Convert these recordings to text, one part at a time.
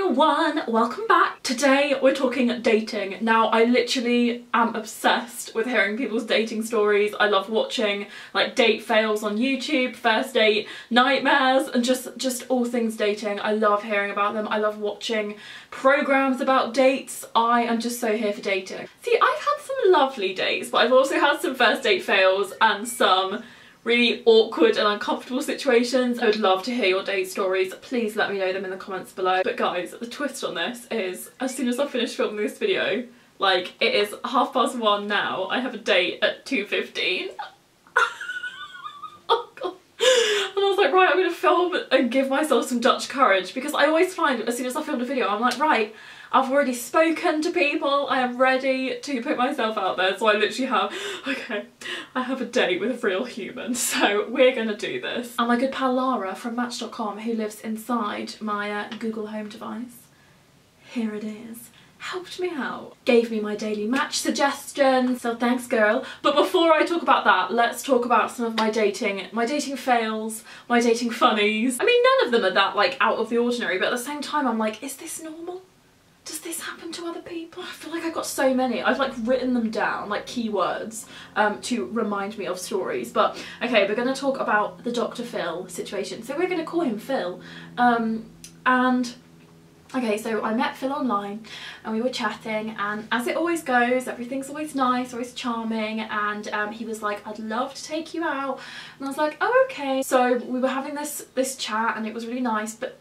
everyone, welcome back. Today we're talking dating. Now I literally am obsessed with hearing people's dating stories. I love watching like date fails on YouTube, first date nightmares, and just all things dating. I love hearing about them. I love watching programs about dates. I am just so here for dating. See, I've had some lovely dates, but I've also had some first date fails and some really awkward and uncomfortable situations. I would love to hear your date stories. Please let me know them in the comments below. But guys, the twist on this is, as soon as I finish filming this video, like, it is 1:30 now, I have a date at 2:15. Oh god. And I was like, right, I'm gonna film and give myself some Dutch courage, because I always find as soon as I film a video, I'm like, right, I've already spoken to people, I am ready to put myself out there, so I literally have, okay, I have a date with a real human, so we're gonna do this. And my good pal Lara from Match.com, who lives inside my Google Home device, here it is, helped me out, gave me my daily match suggestions, so thanks girl. But before I talk about that, let's talk about some of my dating fails, my dating funnies. I mean, none of them are that like out of the ordinary, but at the same time I'm like, is this normal? Does this happen to other people? I feel like I've got so many. I've like written them down, like keywords, to remind me of stories. But okay, we're gonna talk about the Dr. Phil situation. So we're gonna call him Phil. And okay, so I met Phil online and we were chatting, and as it always goes, everything's always nice, always charming, and he was like, I'd love to take you out. And I was like, oh okay. So we were having this chat and it was really nice, but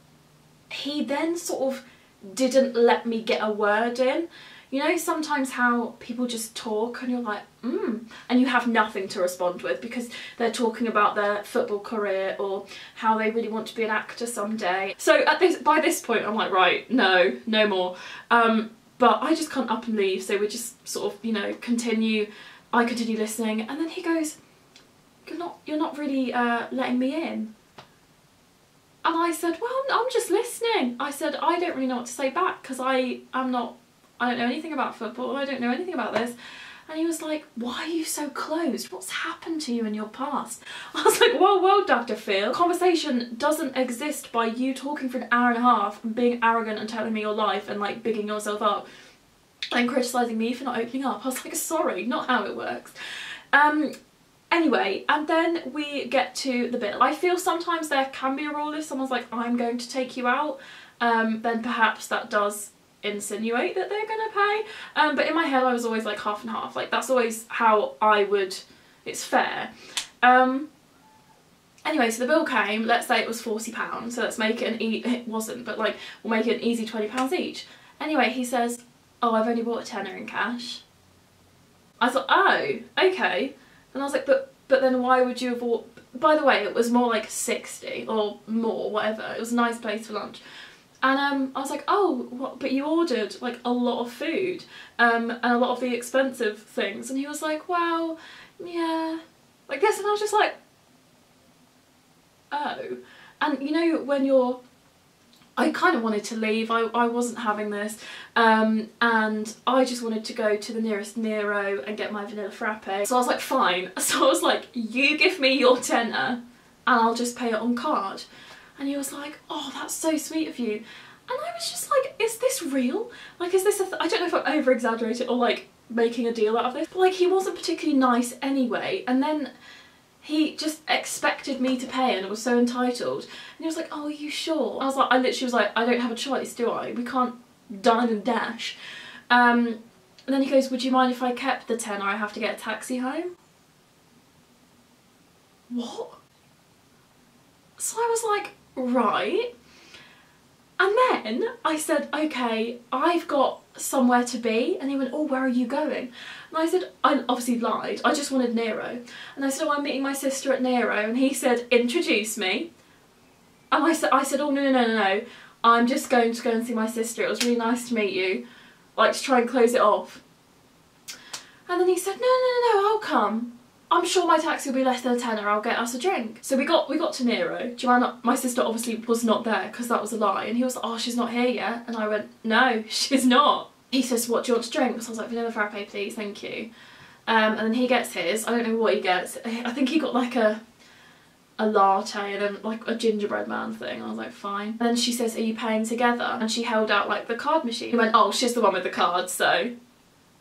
he then sort of didn't let me get a word in. You know sometimes how people just talk and you're like, and you have nothing to respond with because they're talking about their football career or how they really want to be an actor someday. So by this point I'm like, right, no more. But I just can't up and leave, so we just sort of, you know, I continue listening, and then he goes, you're not really letting me in. And I said, well, I'm just listening. I said, I don't really know what to say back because I don't know anything about football. I don't know anything about this. And he was like, why are you so closed? What's happened to you in your past? I was like, whoa, Dr. Phil. Conversation doesn't exist by you talking for an hour and a half and being arrogant and telling me your life and like bigging yourself up and criticising me for not opening up. I was like, sorry, not how it works. Anyway, and then we get to the bill. I feel sometimes there can be a rule if someone's like, I'm going to take you out, then perhaps that does insinuate that they're gonna pay. But in my head I was always like half and half, like that's always how I would, it's fair. Anyway, so the bill came, let's say it was £40, so let's make it it wasn't, but like we'll make it an easy £20 each. Anyway, he says, oh, I've only bought a tenner in cash. I thought, oh, okay. And I was like, but then why would you have bought... By the way, it was more like 60 or more, whatever. It was a nice place for lunch. And I was like, oh, what? But you ordered like a lot of food and a lot of the expensive things. And he was like, well, yeah, like this. And I was just like, oh. And you know, when you're... I kind of wanted to leave, I wasn't having this, and I just wanted to go to the nearest Nero and get my vanilla frappe. So I was like, fine. So I was like, you give me your tenner and I'll just pay it on card. And he was like, oh, that's so sweet of you. And I was just like, is this real? Like, is this I don't know if I'm over-exaggerating or like making a deal out of this, but like he wasn't particularly nice anyway, and then he just expected me to pay and was so entitled. And he was like, oh, are you sure? I was like, I literally was like, I don't have a choice, do I? We can't dine and dash. And then he goes, would you mind if I kept the tenner? I have to get a taxi home. What? So I was like, right. And then I said, okay, I've got somewhere to be. And he went, oh, where are you going? And I said, I obviously lied, I just wanted Nero. And I said, oh, I'm meeting my sister at Nero. And he said, introduce me. And I said, oh, no, I'm just going to go and see my sister. It was really nice to meet you. Like, to try and close it off. And then he said, no, I'll come. I'm sure my taxi will be less than a tenner, I'll get us a drink. So we got to Nero. Joanna, my sister, obviously was not there because that was a lie. And he was like, oh, she's not here yet. And I went, no, she's not. He says, what do you want to drink? So I was like, vanilla frappe, please, thank you. And then he gets his. I don't know what he gets. I think he got like a a latte and then like a gingerbread man thing. I was like, fine. And then she says, are you paying together? And she held out like the card machine. He went, oh, she's the one with the card, so.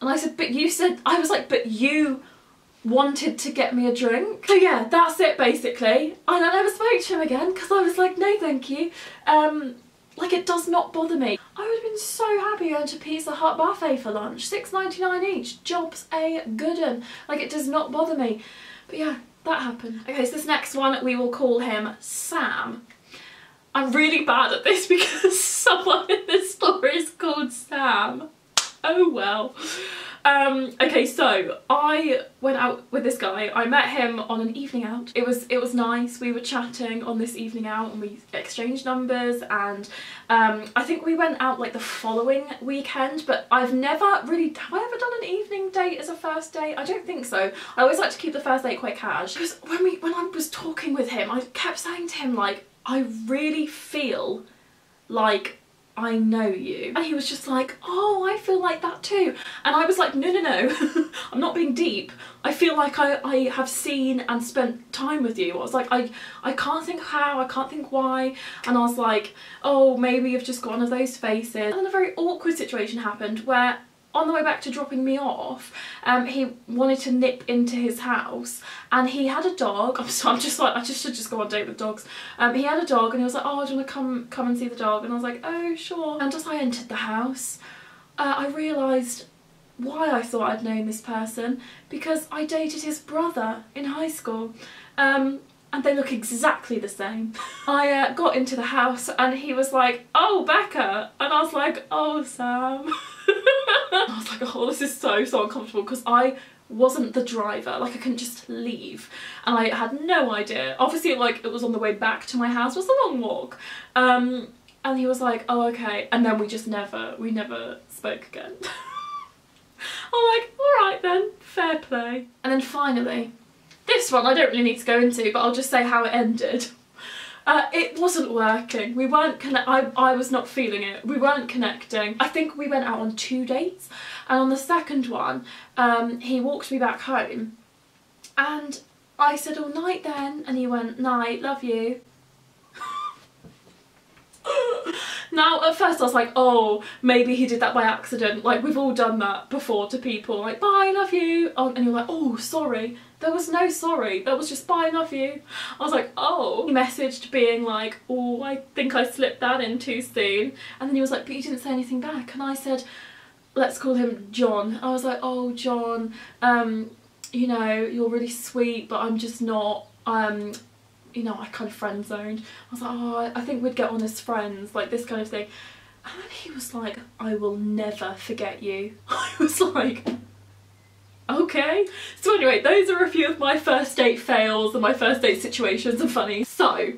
And I said, but you said, I was like, but you wanted to get me a drink. So yeah, that's it basically. And I never spoke to him again because I was like, no thank you. Like, it does not bother me. I would have been so happy going to Pizza Hut buffet for lunch. $6.99 each. Job's a good one. Like, it does not bother me. But yeah, that happened. Okay, so this next one, we will call him Sam. I'm really bad at this because someone in this story is called Sam. Oh well. Okay, so I went out with this guy. I met him on an evening out. It was nice. We were chatting on this evening out and we exchanged numbers, and I think we went out like the following weekend, but I've never really, have I ever done an evening date as a first date? I don't think so. I always like to keep the first date quite cash. Because when I was talking with him, I kept saying to him like, I really feel like I know you. And he was just like, oh, I feel like that too. And I was like, no, no, no, I'm not being deep. I feel like I have seen and spent time with you. I was like, I can't think how, I can't think why. And I was like, oh, maybe you've just got one of those faces. And then a very awkward situation happened where on the way back to dropping me off, he wanted to nip into his house, and he had a dog. I'm just like, I should just go on a date with dogs. He had a dog and he was like, oh, do you want to come and see the dog? And I was like, oh, sure. And as I entered the house, I realised why I thought I'd known this person, because I dated his brother in high school. And they look exactly the same. I got into the house and he was like, oh, Becca. And I was like, oh, Sam. I was like, oh, this is so uncomfortable, because I wasn't the driver. Like, I couldn't just leave. And I had no idea. Obviously, like, it was on the way back to my house. It was a long walk. And he was like, oh, okay. And then we never spoke again. I'm like, all right then, fair play. And then finally, this one I don't really need to go into, but I'll just say how it ended. It wasn't working. We weren't I was not feeling it. We weren't connecting. I think we went out on 2 dates, and on the second one, he walked me back home, and I said, oh, night then, and he went, night, love you. Now, at first I was like, oh, maybe he did that by accident. Like, we've all done that before to people. Like, bye, love you. Oh, and you're like, oh, sorry. There was no sorry. That was just bye, love you. I was like, oh. He messaged being like, oh, I think I slipped that in too soon. And then he was like, but you didn't say anything back. And I said, let's call him John. I was like, oh, John, you know, you're really sweet, but I'm just not, you know, I kind of friend zoned. I was like, oh, I think we'd get on as friends, like this kind of thing. And then he was like, I will never forget you. I was like, okay. So anyway, those are a few of my first date fails and my first date situations and funny. So,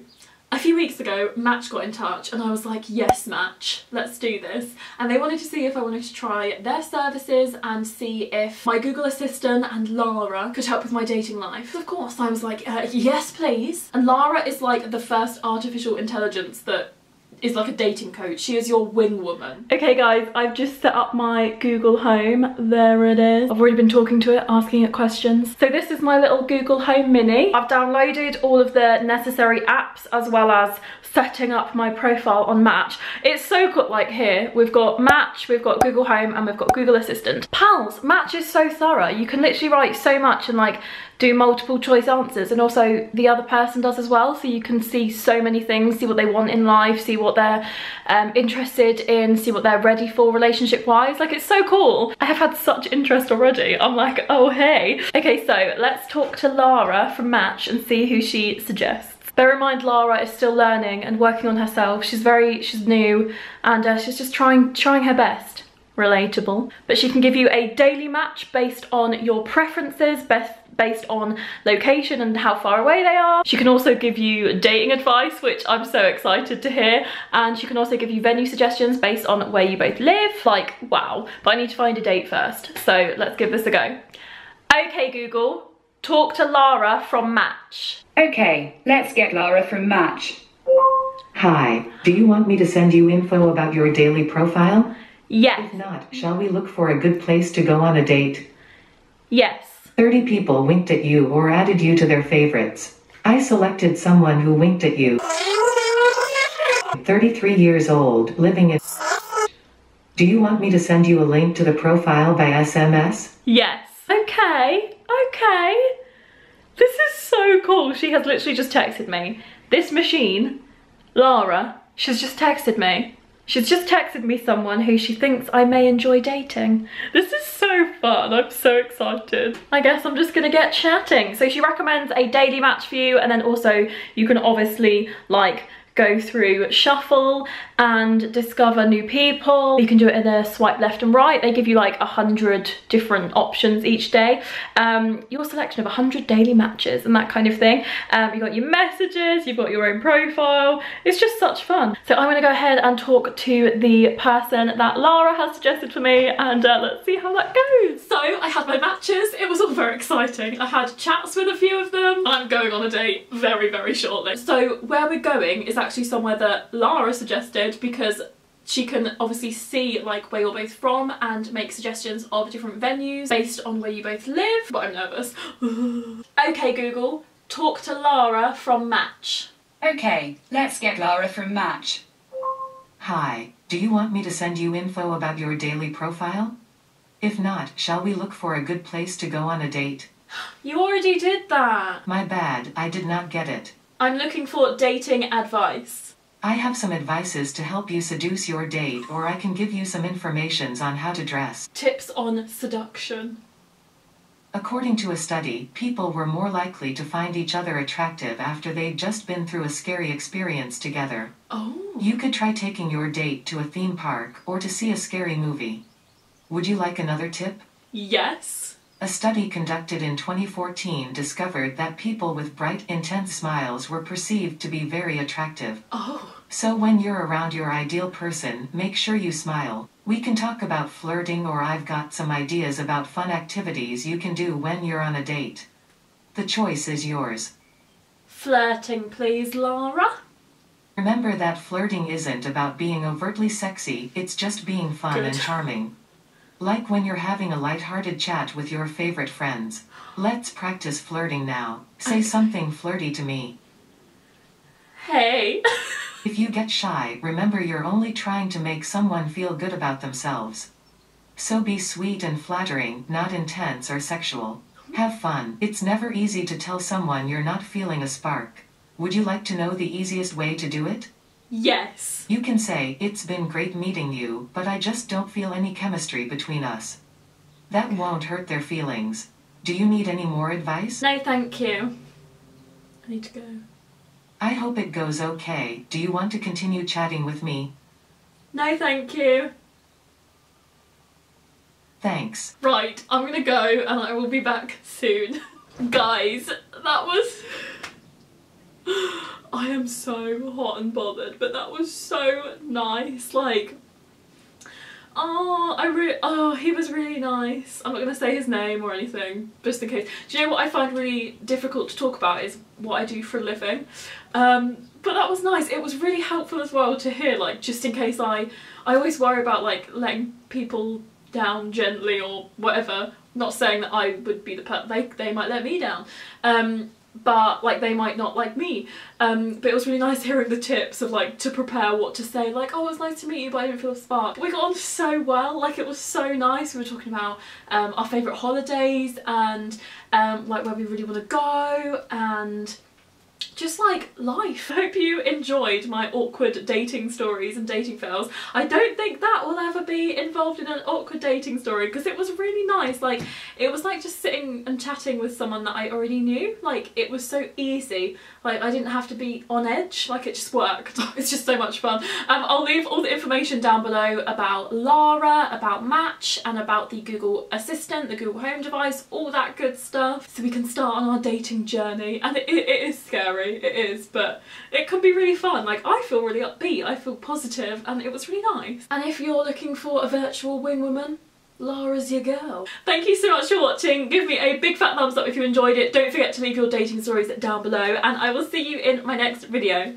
a few weeks ago, Match got in touch and I was like, yes, Match, let's do this. And they wanted to see if I wanted to try their services and see if my Google Assistant and Lara could help with my dating life. Of course, I was like, yes, please. And Lara is like the first artificial intelligence that is like a dating coach. She is your wing woman. Okay guys, I've just set up my Google Home. There it is. I've already been talking to it, asking it questions. So this is my little Google Home Mini. I've downloaded all of the necessary apps as well as setting up my profile on Match. It's so good. Like here, we've got Match, we've got Google Home, and we've got Google Assistant. Pals, Match is so thorough. You can literally write so much and like do multiple choice answers, and also the other person does as well, so you can see so many things, see what they want in life, see what they're interested in, see what they're ready for relationship wise. Like, it's so cool. I have had such interest already. I'm like, oh hey. Okay, so let's talk to Lara from Match and see who she suggests. Bear in mind, Lara is still learning and working on herself. She's new, and she's just trying her best. Relatable. But she can give you a daily match based on your preferences, based on location and how far away they are. She can also give you dating advice, which I'm so excited to hear. And she can also give you venue suggestions based on where you both live. Like, wow. But I need to find a date first. So let's give this a go. Okay, Google, talk to Lara from Match. Okay, let's get Lara from Match. Hi, do you want me to send you info about your daily profile? Yes. If not, shall we look for a good place to go on a date? Yes. 30 people winked at you or added you to their favorites. I selected someone who winked at you. 33 years old, living in... Do you want me to send you a link to the profile by SMS? Yes. Okay, okay. This is so cool. She has literally just texted me. This machine, Lara, she's just texted me. She's just texted me someone who she thinks I may enjoy dating. This is so fun. I'm so excited. I guess I'm just gonna get chatting. So she recommends a daily match for you, and then also you can obviously like go through shuffle and discover new people. You can do it in a swipe left and right. They give you like 100 different options each day. Your selection of 100 daily matches and that kind of thing. You've got your messages, you've got your own profile. It's just such fun. So I'm gonna go ahead and talk to the person that Lara has suggested for me, and let's see how that goes. So I had my matches. It was all very exciting. I had chats with a few of them. I'm going on a date very, very shortly. So where we're going is actually somewhere that Lara suggested, because she can obviously see like where you're both from and make suggestions of different venues based on where you both live. But I'm nervous. Okay Google, talk to Lara from Match. Okay, let's get Lara from Match. Hi, do you want me to send you info about your daily profile? If not, shall we look for a good place to go on a date? You already did that. My bad, I did not get it. I'm looking for dating advice. I have some advices to help you seduce your date, or I can give you some informations on how to dress. Tips on seduction. According to a study, people were more likely to find each other attractive after they'd just been through a scary experience together. Oh. You could try taking your date to a theme park or to see a scary movie. Would you like another tip? Yes. A study conducted in 2014 discovered that people with bright, intense smiles were perceived to be very attractive. Oh. So when you're around your ideal person, make sure you smile. We can talk about flirting, or I've got some ideas about fun activities you can do when you're on a date. The choice is yours. Flirting, please, Lara. Remember that flirting isn't about being overtly sexy, it's just being fun and charming. Like when you're having a light-hearted chat with your favorite friends. Let's practice flirting now. Say something flirty to me. Hey. If you get shy, remember you're only trying to make someone feel good about themselves. So be sweet and flattering, not intense or sexual. Have fun. It's never easy to tell someone you're not feeling a spark. Would you like to know the easiest way to do it? Yes. You can say, "It's been great meeting you, but I just don't feel any chemistry between us." That won't hurt their feelings. Do you need any more advice? No, thank you. I need to go. I hope it goes okay. Do you want to continue chatting with me? No, thank you. Thanks. Right, I'm gonna go and I will be back soon. Guys, that was... I am so hot and bothered, but that was so nice. Like, he was really nice. I'm not gonna say his name or anything, just in case. Do you know what I find really difficult to talk about is what I do for a living. But that was nice. It was really helpful as well to hear, like, just in case I always worry about like letting people down gently or whatever. Not saying that I would be the they might let me down. But like they might not like me. But it was really nice hearing the tips of like to prepare what to say, like, oh, it was nice to meet you but I didn't feel a spark. We got on so well, like it was so nice. We were talking about our favourite holidays and like where we really want to go and just like life. I hope you enjoyed my awkward dating stories and dating fails. I don't think that will ever be involved in an awkward dating story because it was really nice. Like it was like just sitting and chatting with someone that I already knew. Like it was so easy. Like I didn't have to be on edge, like it just worked. It's just so much fun. I'll leave all the information down below about Lara, about Match and about the Google Assistant, the Google Home device, all that good stuff, so we can start on our dating journey. And it is scary, it is, but it can be really fun. Like I feel really upbeat, I feel positive, and it was really nice. And if you're looking for a virtual wing woman, Lara's your girl. Thank you so much for watching. Give me a big fat thumbs up if you enjoyed it. Don't forget to leave your dating stories down below and I will see you in my next video.